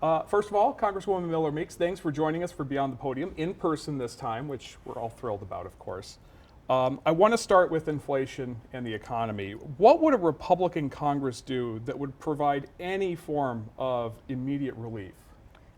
First of all, Congresswoman Miller-Meeks, thanks for joining us for Beyond the Podium in person this time, which we're all thrilled about, of course. I want to start with inflation and the economy. What would a Republican Congress do that would provide any form of immediate relief?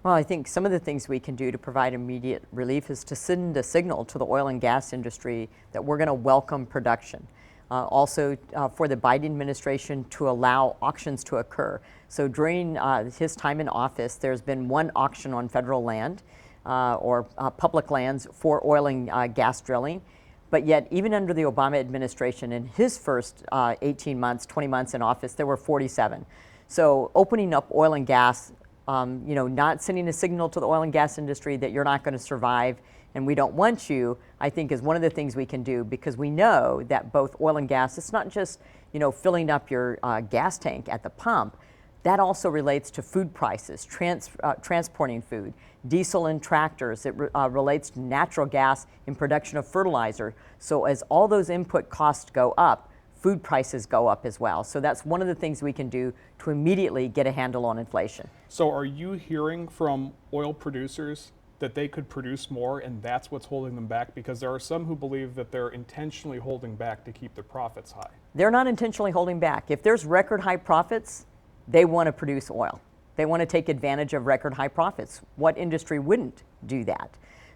Well, I think some of the things we can do to provide immediate relief is to send a signal to the oil and gas industry that we're going to welcome production. Also, for the Biden administration to allow auctions to occur. So during his time in office, there's been one auction on federal land or public lands for oil and gas drilling. But yet, even under the Obama administration, in his first 18 months, 20 months in office, there were 47. So opening up oil and gas, not sending a signal to the oil and gas industry that you're not going to survive and we don't want you, I think is one of the things we can do, because we know that both oil and gas, it's not just, filling up your gas tank at the pump. That also relates to food prices, transporting food, diesel in tractors. It relates to natural gas in production of fertilizer. So as all those input costs go up, food prices go up as well. So that's one of the things we can do to immediately get a handle on inflation. So are you hearing from oil producers that they could produce more and that's what's holding them back? Because there are some who believe that they're intentionally holding back to keep their profits high. They're not intentionally holding back. If there's record high profits, they want to produce oil. They want to take advantage of record high profits. What industry wouldn't do that?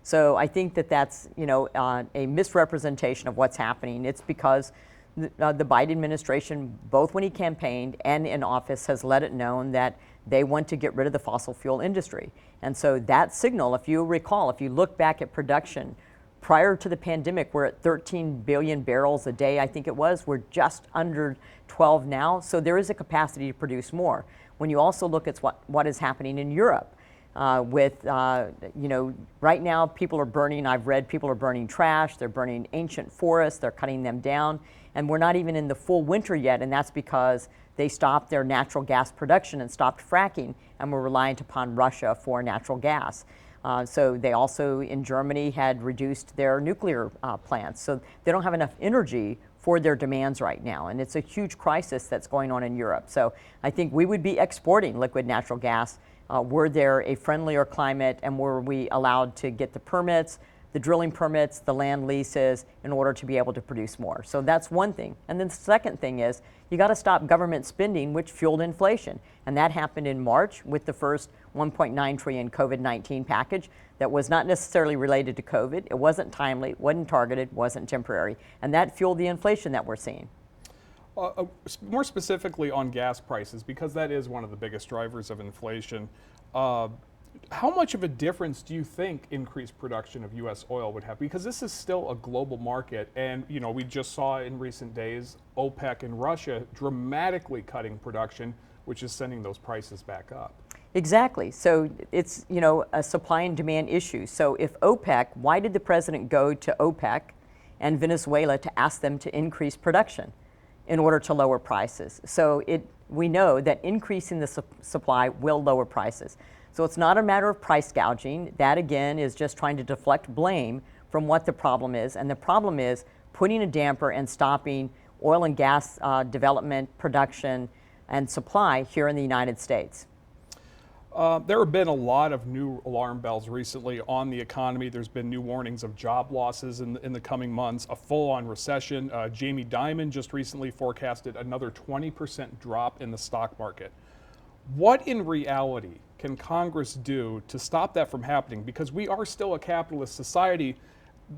So I think that that's a misrepresentation of what's happening. It's because the Biden administration, both when he campaigned and in office, has let it known that they want to get rid of the fossil fuel industry. And so that signal, if you recall, if you look back at production prior to the pandemic, we're at 13 billion barrels a day, I think it was. We're just under 12 now. So there is a capacity to produce more. When you also look at what is happening in Europe, right now people are burning, I've read people are burning trash, they're burning ancient forests, they're cutting them down, and we're not even in the full winter yet, and that's because they stopped their natural gas production and stopped fracking, and were reliant upon Russia for natural gas. So they also, in Germany, had reduced their nuclear plants, so they don't have enough energy for their demands right now, and it's a huge crisis that's going on in Europe. So I think we would be exporting liquid natural gas were there a friendlier climate and were we allowed to get the permits, the drilling permits, the land leases in order to be able to produce more. So that's one thing. And then the second thing is you got to stop government spending, which fueled inflation. And that happened in March with the first $1.9 trillion COVID-19 package that was not necessarily related to COVID. It wasn't timely, wasn't targeted, wasn't temporary. And that fueled the inflation that we're seeing. More specifically on gas prices, because that is one of the biggest drivers of inflation, how much of a difference do you think increased production of U.S. oil would have? Because this is still a global market, and we just saw in recent days OPEC and Russia dramatically cutting production, which is sending those prices back up. Exactly. So it's a supply and demand issue. So if OPEC, why did the president go to OPEC and Venezuela to ask them to increase production in order to lower prices? So we know that increasing the supply will lower prices. So it's not a matter of price gouging. That, again, is just trying to deflect blame from what the problem is. And the problem is putting a damper and stopping oil and gas development, production, and supply here in the United States. There have been a lot of new alarm bells recently on the economy. There's been new warnings of job losses in the coming months, a full-on recession. Jamie Dimon just recently forecasted another 20% drop in the stock market. What in reality can Congress do to stop that from happening? Because we are still a capitalist society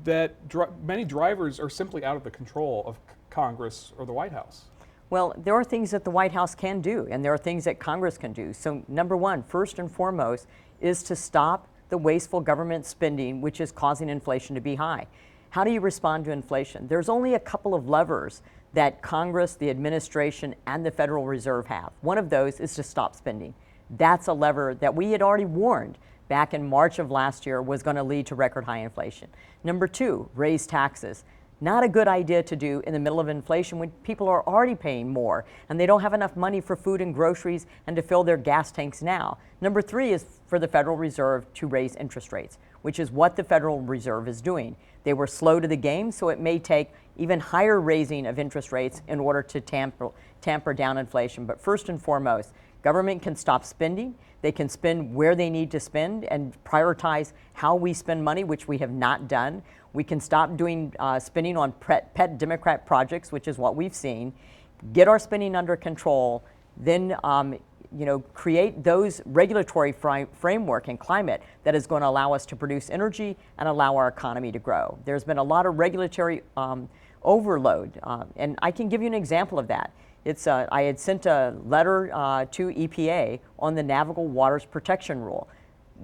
that many drivers are simply out of the control of Congress or the White House. Well, there are things that the White House can do, and there are things that Congress can do. So number one, first and foremost, is to stop the wasteful government spending, which is causing inflation to be high. How do you respond to inflation? There's only a couple of levers that Congress, the administration, and the Federal Reserve have. One of those is to stop spending. That's a lever that we had already warned back in March of last year was going to lead to record high inflation. Number two, raise taxes. Not a good idea to do in the middle of inflation when people are already paying more and they don't have enough money for food and groceries and to fill their gas tanks now. Number three is for the Federal Reserve to raise interest rates, which is what the Federal Reserve is doing. They were slow to the game, so it may take even higher raising of interest rates in order to tamper down inflation. But first and foremost, Government can stop spending. They can spend where they need to spend and prioritize how we spend money, which we have not done. We can stop doing spending on pet Democrat projects, which is what we've seen. Get our spending under control, then create those regulatory framework and climate that is going to allow us to produce energy and allow our economy to grow. There's been a lot of regulatory overload, and I can give you an example of that. I had sent a letter to EPA on the Navigable Waters Protection Rule,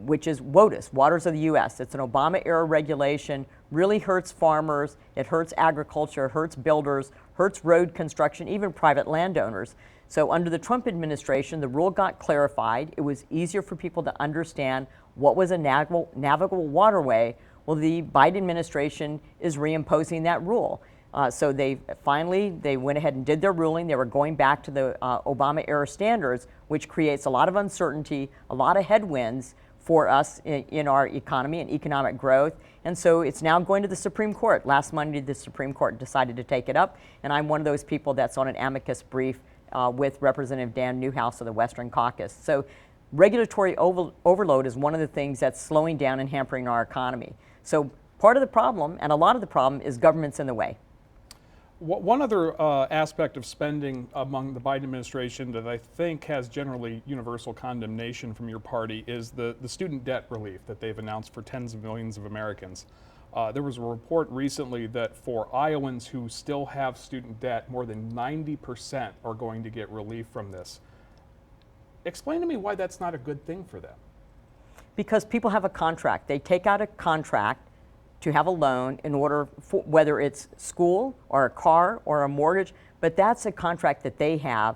which is WOTUS, Waters of the U.S. It's an Obama-era regulation, really hurts farmers, it hurts agriculture, hurts builders, hurts road construction, even private landowners. So under the Trump administration, the rule got clarified. It was easier for people to understand what was a navigable waterway. Well, the Biden administration is reimposing that rule. So they went ahead and did their ruling. They were going back to the Obama-era standards, which creates a lot of uncertainty, a lot of headwinds for us in our economy and economic growth. And so it's now going to the Supreme Court. Last Monday, the Supreme Court decided to take it up, and I'm one of those people that's on an amicus brief with Representative Dan Newhouse of the Western Caucus. So regulatory overload is one of the things that's slowing down and hampering our economy. So part of the problem, and a lot of the problem, is government's in the way. One other aspect of spending among the Biden administration that I think has generally universal condemnation from your party is the student debt relief that they've announced for tens of millions of Americans. There was a report recently that for Iowans who still have student debt, more than 90% are going to get relief from this. Explain to me why that's not a good thing for them. Because people have a contract. They take out a contract to have a loan in order for, whether it's school or a car or a mortgage, but that's a contract that they have,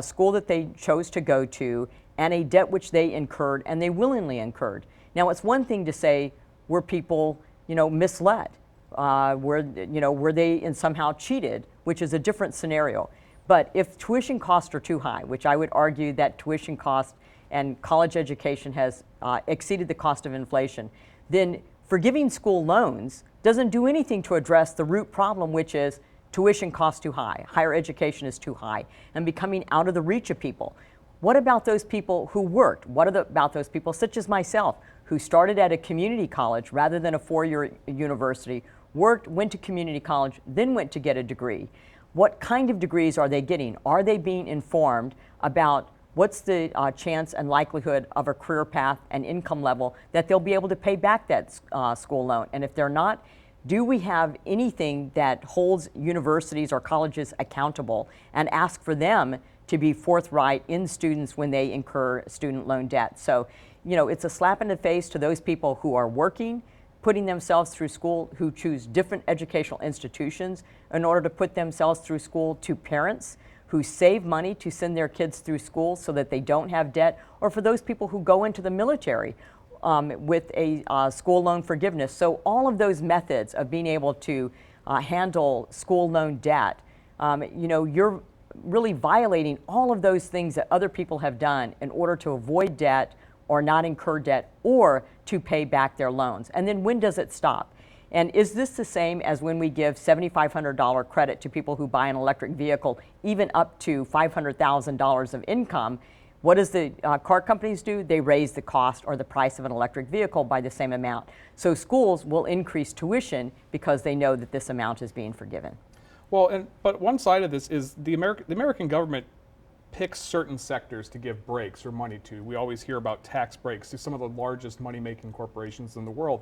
school that they chose to go to, and a debt which they incurred and they willingly incurred. Now, it's one thing to say, were people, misled? Were they somehow cheated, which is a different scenario. But if tuition costs are too high, which I would argue that tuition cost and college education has exceeded the cost of inflation, then forgiving school loans doesn't do anything to address the root problem, which is tuition costs too high, higher education is too high, and becoming out of the reach of people. What about those people who worked? What about those people, such as myself, who started at a community college rather than a four-year university, worked, went to community college, then went to get a degree? What kind of degrees are they getting? Are they being informed about what's the chance and likelihood of a career path and income level that they'll be able to pay back that school loan? And if they're not, do we have anything that holds universities or colleges accountable and ask for them to be forthright in students when they incur student loan debt? So, it's a slap in the face to those people who are working, putting themselves through school, who choose different educational institutions in order to put themselves through school, to parents who save money to send their kids through school so that they don't have debt, or for those people who go into the military with a school loan forgiveness. So all of those methods of being able to handle school loan debt, you're really violating all of those things that other people have done in order to avoid debt or not incur debt or to pay back their loans. And then when does it stop? And is this the same as when we give $7,500 credit to people who buy an electric vehicle, even up to $500,000 of income? What does the car companies do? They raise the cost or the price of an electric vehicle by the same amount. So schools will increase tuition because they know that this amount is being forgiven. Well, but one side of this is the American government picks certain sectors to give breaks or money to. We always hear about tax breaks to some of the largest money-making corporations in the world.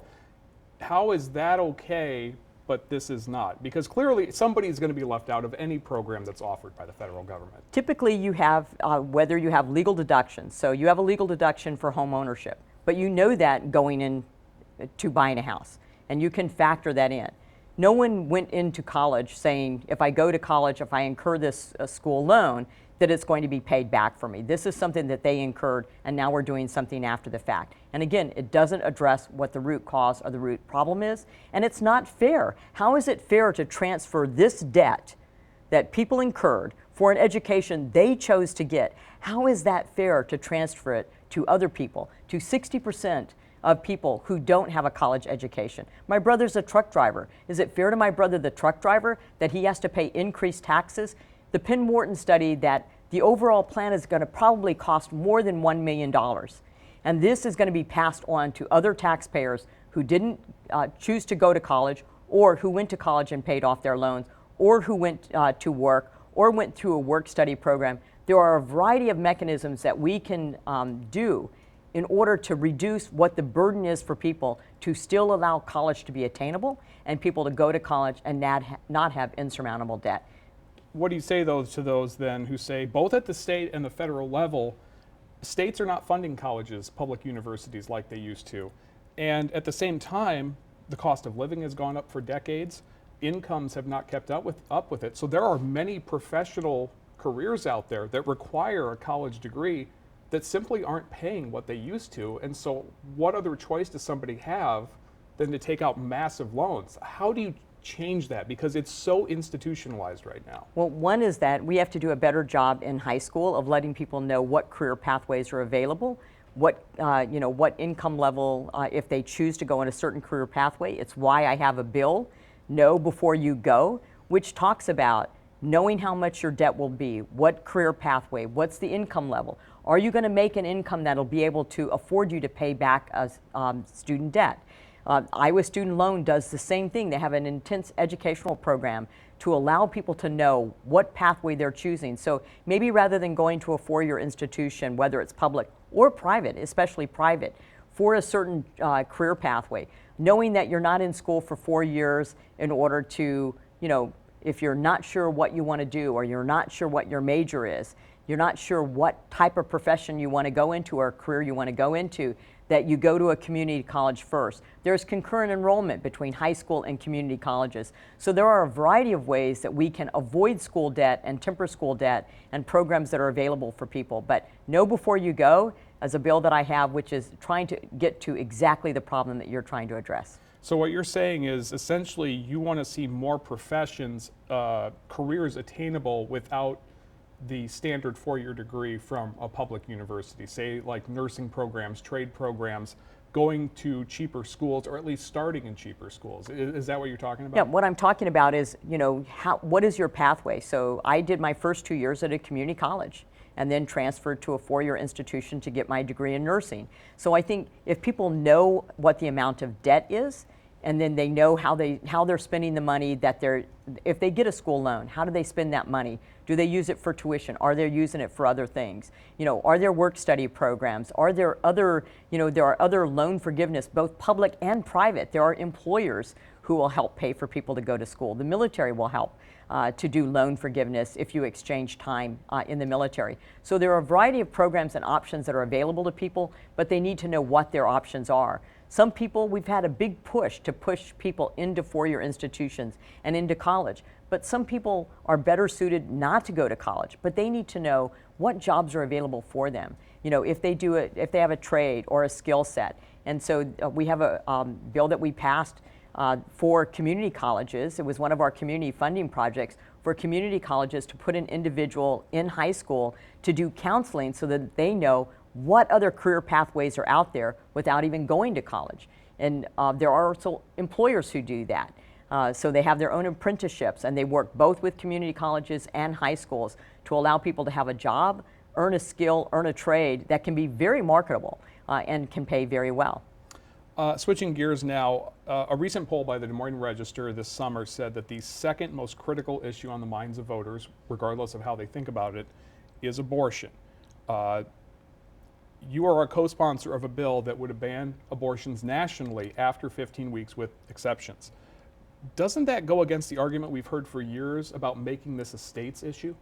How is that okay, but this is not? Because clearly somebody is going to be left out of any program that's offered by the federal government. Typically you have, whether you have legal deductions, so you have a legal deduction for home ownership, but you know that going in to buying a house, and you can factor that in. No one went into college saying, if I go to college, if I incur this school loan, that it's going to be paid back for me. This is something that they incurred, and now we're doing something after the fact. And again, it doesn't address what the root cause or the root problem is, and it's not fair. How is it fair to transfer this debt that people incurred for an education they chose to get? How is that fair to transfer it to other people, to 60% of people who don't have a college education? My brother's a truck driver. Is it fair to my brother, the truck driver, that he has to pay increased taxes? The Penn Wharton study that the overall plan is going to probably cost more than $1 million. And this is going to be passed on to other taxpayers who didn't choose to go to college, or who went to college and paid off their loans, or who went to work, or went through a work-study program. There are a variety of mechanisms that we can do in order to reduce what the burden is for people to still allow college to be attainable and people to go to college and not have insurmountable debt. What do you say to those then who say, both at the state and the federal level, states are not funding colleges, public universities like they used to, and at the same time, the cost of living has gone up for decades, incomes have not kept up with it, so there are many professional careers out there that require a college degree that simply aren't paying what they used to. And so what other choice does somebody have than to take out massive loans? How do you change that? Because it's so institutionalized right now. Well, one is that we have to do a better job in high school of letting people know what career pathways are available, what income level, if they choose to go in a certain career pathway. It's why I have a bill, Know Before You Go, which talks about knowing how much your debt will be, what career pathway, what's the income level. Are you going to make an income that'll be able to afford you to pay back student debt? Iowa Student Loan does the same thing. They have an intense educational program to allow people to know what pathway they're choosing. So maybe rather than going to a four-year institution, whether it's public or private, especially private, for a certain career pathway, knowing that you're not in school for 4 years in order to, if you're not sure what you want to do, or you're not sure what your major is, you're not sure what type of profession you want to go into or career you want to go into, that you go to a community college first. There's concurrent enrollment between high school and community colleges. So there are a variety of ways that we can avoid school debt and temper school debt and programs that are available for people. But Know Before You Go is a bill that I have, which is trying to get to exactly the problem that you're trying to address. So what you're saying is essentially you want to see more professions, careers attainable without the standard four-year degree from a public university, say like nursing programs, trade programs, going to cheaper schools, or at least starting in cheaper schools. Is that what you're talking about? Yeah, what I'm talking about is, what is your pathway? So I did my first 2 years at a community college and then transferred to a four-year institution to get my degree in nursing. So I think if people know what the amount of debt is, and then they know how they're spending the money if they get a school loan, how do they spend that money? Do they use it for tuition? Are they using it for other things? Are there work study programs? Are there other, there are other loan forgiveness, both public and private. There are employers who will help pay for people to go to school. The military will help to do loan forgiveness if you exchange time in the military. So there are a variety of programs and options that are available to people, but they need to know what their options are. Some people, we've had a big push to push people into four-year institutions and into college. But some people are better suited not to go to college, but they need to know what jobs are available for them. If they have a trade or a skill set. And so we have a bill that we passed for community colleges. It was one of our community funding projects for community colleges to put an individual in high school to do counseling so that they know what other career pathways are out there without even going to college. And there are also employers who do that. So they have their own apprenticeships, and they work both with community colleges and high schools to allow people to have a job, earn a skill, earn a trade that can be very marketable and can pay very well. Switching gears now, a recent poll by the Des Moines Register this summer said that the second most critical issue on the minds of voters, regardless of how they think about it, is abortion. You are a co-sponsor of a bill that would ban abortions nationally after 15 weeks with exceptions. Doesn't that go against the argument we've heard for years about making this a state's issue?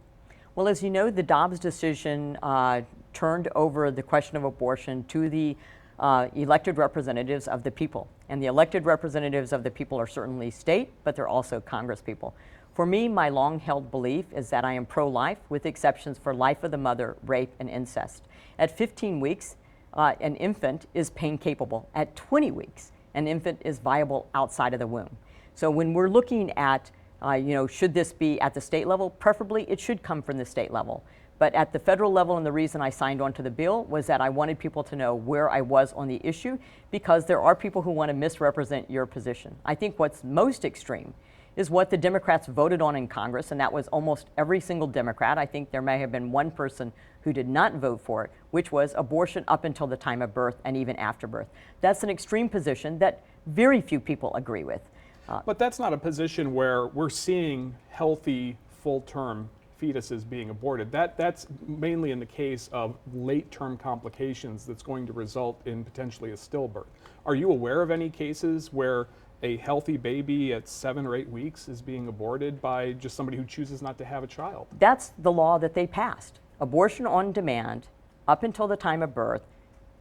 Well, as you know, the Dobbs decision turned over the question of abortion to the elected representatives of the people. And the elected representatives of the people are certainly state, but they're also Congress people. For me, my long-held belief is that I am pro-life, with exceptions for life of the mother, rape, and incest. At 15 weeks, an infant is pain capable. At 20 weeks, an infant is viable outside of the womb. So when we're looking at, should this be at the state level? Preferably, it should come from the state level. But at the federal level, and the reason I signed on to the bill was that I wanted people to know where I was on the issue, because there are people who want to misrepresent your position. I think what's most extreme is what the Democrats voted on in Congress, and that was almost every single Democrat. I think there may have been one person who did not vote for it, which was abortion up until the time of birth and even after birth. That's an extreme position that very few people agree with. But that's not a position where we're seeing healthy, full-term fetuses being aborted. That's mainly in the case of late-term complications that's going to result in potentially a stillbirth. Are you aware of any cases where a healthy baby at 7 or 8 weeks is being aborted by just somebody who chooses not to have a child? That's the law that they passed. Abortion on demand up until the time of birth.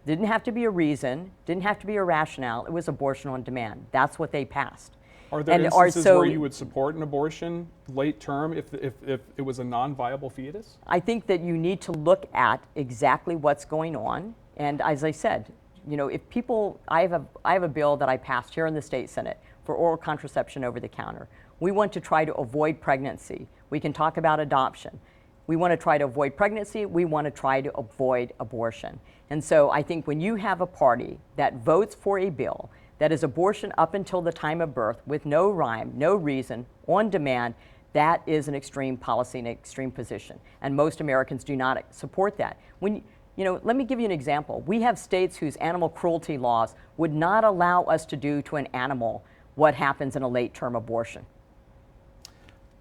Didn't have to be a reason, didn't have to be a rationale. It was abortion on demand. That's what they passed. Are there instances where you would support an abortion late term if it was a non-viable fetus? I think that you need to look at exactly what's going on. And as I said, if people, I have a bill that I passed here in the state Senate for oral contraception over the counter. We want to try to avoid pregnancy. We can talk about adoption. We want to try to avoid pregnancy. We want to try to avoid abortion. And so I think when you have a party that votes for a bill that is abortion up until the time of birth with no rhyme, no reason, on demand, that is an extreme policy and an extreme position. And most Americans do not support that. Let me give you an example. We have states whose animal cruelty laws would not allow us to do to an animal what happens in a late-term abortion.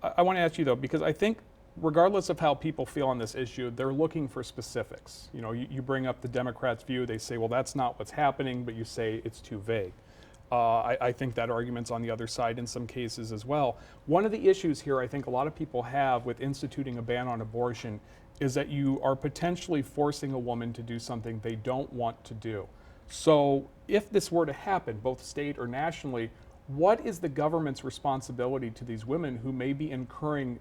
I want to ask you, though, because I think regardless of how people feel on this issue, they're looking for specifics. You bring up the Democrats' view. They say, well, that's not what's happening, but you say it's too vague. I think that argument's on the other side in some cases as well. One of the issues here I think a lot of people have with instituting a ban on abortion is that you are potentially forcing a woman to do something they don't want to do. So if this were to happen, both state or nationally, what is the government's responsibility to these women who may be incurring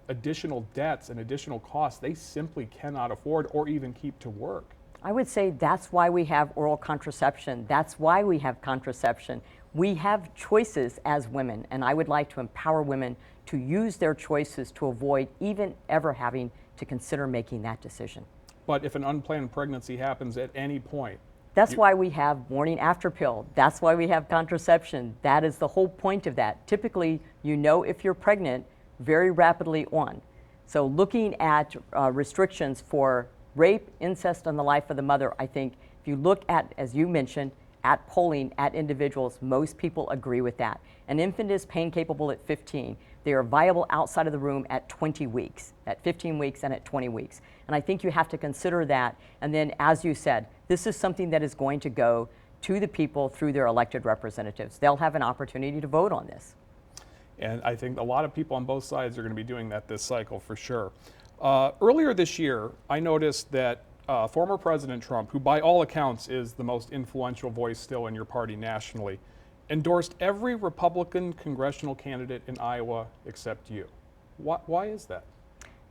additional debts and additional costs they simply cannot afford or even keep to work? I would say that's why we have oral contraception. That's why we have contraception. We have choices as women, and I would like to empower women to use their choices to avoid even ever having to consider making that decision. But if an unplanned pregnancy happens at any point, that's why we have morning after pill. That's why we have contraception. That is the whole point of that. Typically, if you're pregnant very rapidly on. So looking at restrictions for rape, incest, and the life of the mother, I think if you look at, as you mentioned, at polling at individuals, most people agree with that. An infant is pain capable at 15. They are viable outside of the room at 20 weeks, at 15 weeks, and at 20 weeks. And I think you have to consider that. And then, as you said, this is something that is going to go to the people through their elected representatives. They'll have an opportunity to vote on this. And I think a lot of people on both sides are going to be doing that this cycle for sure. Earlier this year, I noticed that former President Trump, who by all accounts is the most influential voice still in your party nationally, endorsed every Republican congressional candidate in Iowa except you. Why is that?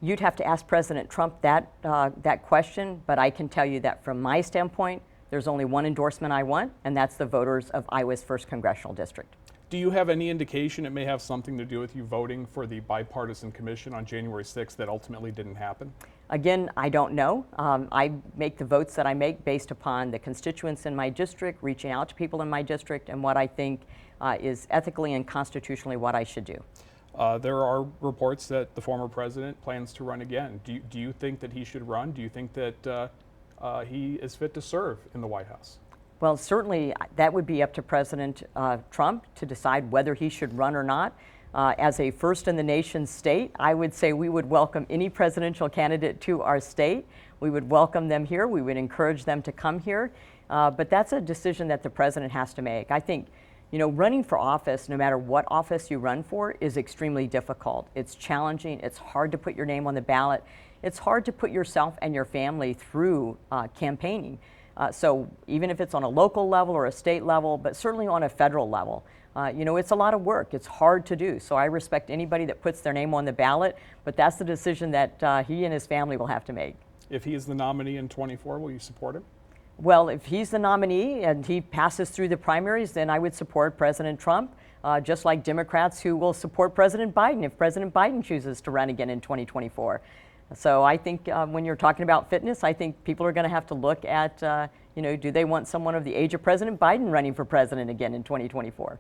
You'd have to ask President Trump that question, but I can tell you that from my standpoint, there's only one endorsement I want, and that's the voters of Iowa's 1st Congressional District. Do you have any indication it may have something to do with you voting for the bipartisan commission on January 6th that ultimately didn't happen? Again, I don't know. I make the votes that I make based upon the constituents in my district, reaching out to people in my district, and what I think is ethically and constitutionally what I should do. There are reports that the former president plans to run again. Do you think that he should run? Do you think that he is fit to serve in the White House? Well, certainly that would be up to President Trump to decide whether he should run or not. As a first in the nation state, I would say we would welcome any presidential candidate to our state. We would welcome them here. We would encourage them to come here. But that's a decision that the president has to make. I think, running for office, no matter what office you run for, is extremely difficult. It's challenging. It's hard to put your name on the ballot. It's hard to put yourself and your family through campaigning. So even if it's on a local level or a state level, but certainly on a federal level, it's a lot of work. It's hard to do. So I respect anybody that puts their name on the ballot, but that's the decision that he and his family will have to make. If he is the nominee in 24, will you support him? Well, if he's the nominee and he passes through the primaries, then I would support President Trump, just like Democrats who will support President Biden if President Biden chooses to run again in 2024. So I think when you're talking about fitness, I think people are going to have to look at, do they want someone of the age of President Biden running for president again in 2024?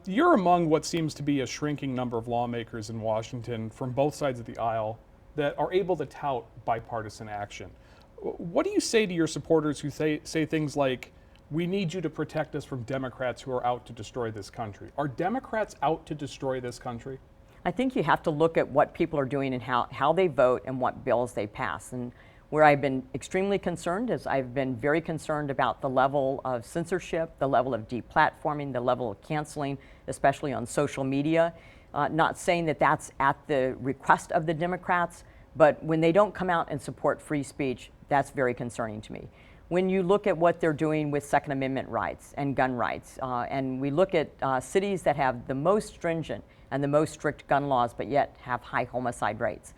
You're among what seems to be a shrinking number of lawmakers in Washington from both sides of the aisle that are able to tout bipartisan action. What do you say to your supporters who say things like, we need you to protect us from Democrats who are out to destroy this country? Are Democrats out to destroy this country? I think you have to look at what people are doing and how they vote and what bills they pass. And where I've been extremely concerned is I've been very concerned about the level of censorship, the level of deplatforming, the level of canceling, especially on social media. Not saying that that's at the request of the Democrats, but when they don't come out and support free speech, that's very concerning to me. When you look at what they're doing with Second Amendment rights and gun rights, and we look at cities that have the most stringent and the most strict gun laws, but yet have high homicide rates,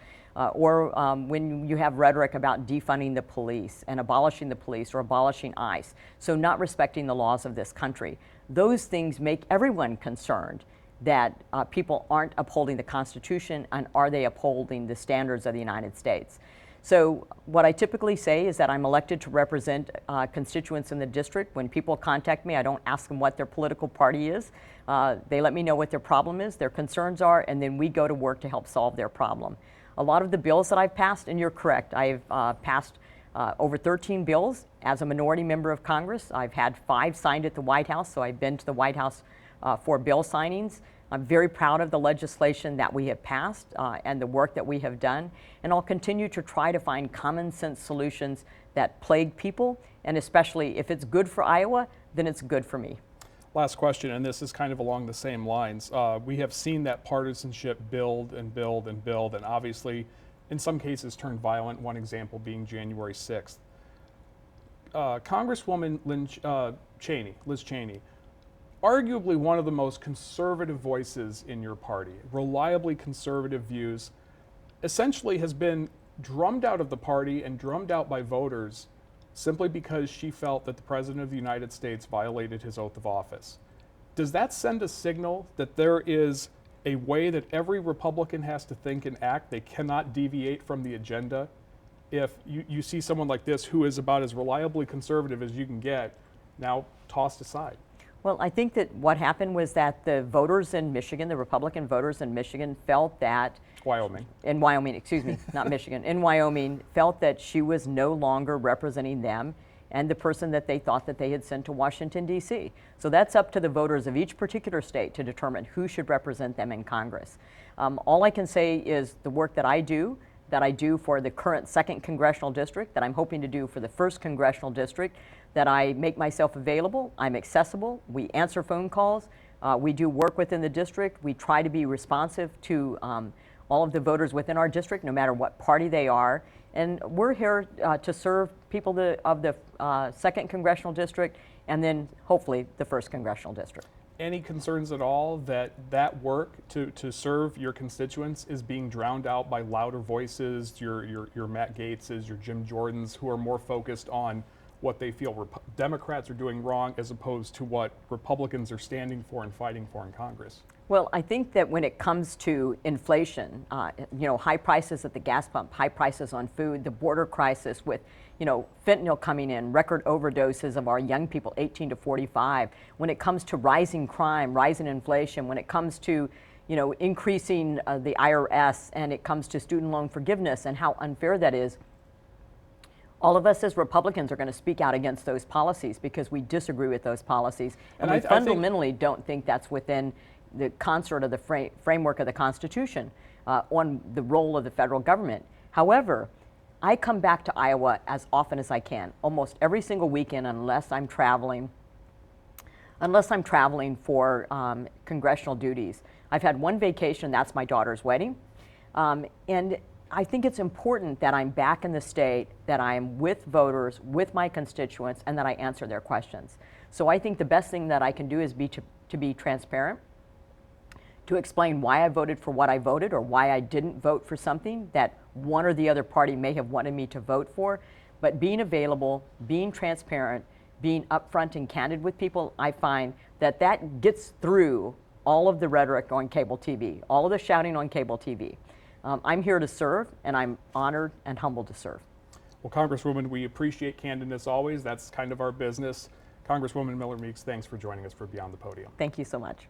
or when you have rhetoric about defunding the police and abolishing the police or abolishing ICE, so not respecting the laws of this country, those things make everyone concerned that people aren't upholding the Constitution, and are they upholding the standards of the United States. So what I typically say is that I'm elected to represent constituents in the district. When people contact me, I don't ask them what their political party is. They let me know what their problem is, their concerns are, and then we go to work to help solve their problem. A lot of the bills that I've passed, and you're correct, I've passed over 13 bills as a minority member of Congress. I've had 5 signed at the White House, so I've been to the White House for bill signings. I'm very proud of the legislation that we have passed and the work that we have done, and I'll continue to try to find common sense solutions that plague people, and especially if it's good for Iowa, then it's good for me. Last question, and this is kind of along the same lines. We have seen that partisanship build and build and build, and obviously in some cases turn violent, one example being January 6th. Congresswoman Liz Cheney, arguably one of the most conservative voices in your party, reliably conservative views, essentially has been drummed out of the party and drummed out by voters simply because she felt that the President of the United States violated his oath of office. Does that send a signal that there is a way that every Republican has to think and act? They cannot deviate from the agenda? If you see someone like this who is about as reliably conservative as you can get, now tossed aside. Well, I think that what happened was that the voters in Michigan, the Republican voters in Michigan, felt that in Wyoming, excuse me, not Michigan, in Wyoming, felt that she was no longer representing them and the person that they thought that they had sent to Washington, D.C. So that's up to the voters of each particular state to determine who should represent them in Congress. All I can say is the work that I do for the current 2nd Congressional District, that I'm hoping to do for the 1st Congressional District, that I make myself available, I'm accessible, we answer phone calls, we do work within the district, we try to be responsive to all of the voters within our district, no matter what party they are, and we're here to serve people of the 2nd Congressional District and then hopefully the 1st Congressional District. Any concerns at all that work to serve your constituents is being drowned out by louder voices, your Matt Gaetzes, your Jim Jordans, who are more focused on what they feel Democrats are doing wrong as opposed to what Republicans are standing for and fighting for in Congress? Well, I think that when it comes to inflation, high prices at the gas pump, high prices on food, the border crisis with, fentanyl coming in, record overdoses of our young people, 18 to 45, when it comes to rising crime, rising inflation, when it comes to, increasing the IRS, and it comes to student loan forgiveness and how unfair that is, all of us as Republicans are going to speak out against those policies because we disagree with those policies, and we fundamentally don't think that's within the concert of the framework of the Constitution on the role of the federal government. However, I come back to Iowa as often as I can, almost every single weekend, unless I'm traveling for congressional duties. I've had one vacation, that's my daughter's wedding, and I think it's important that I'm back in the state, that I'm with voters, with my constituents, and that I answer their questions. So I think the best thing that I can do is to be transparent, to explain why I voted for what I voted or why I didn't vote for something that one or the other party may have wanted me to vote for. But being available, being transparent, being upfront and candid with people, I find that gets through all of the rhetoric on cable TV, all of the shouting on cable TV. I'm here to serve, and I'm honored and humbled to serve. Well, Congresswoman, we appreciate candidness always. That's kind of our business. Congresswoman Miller-Meeks, thanks for joining us for Beyond the Podium. Thank you so much.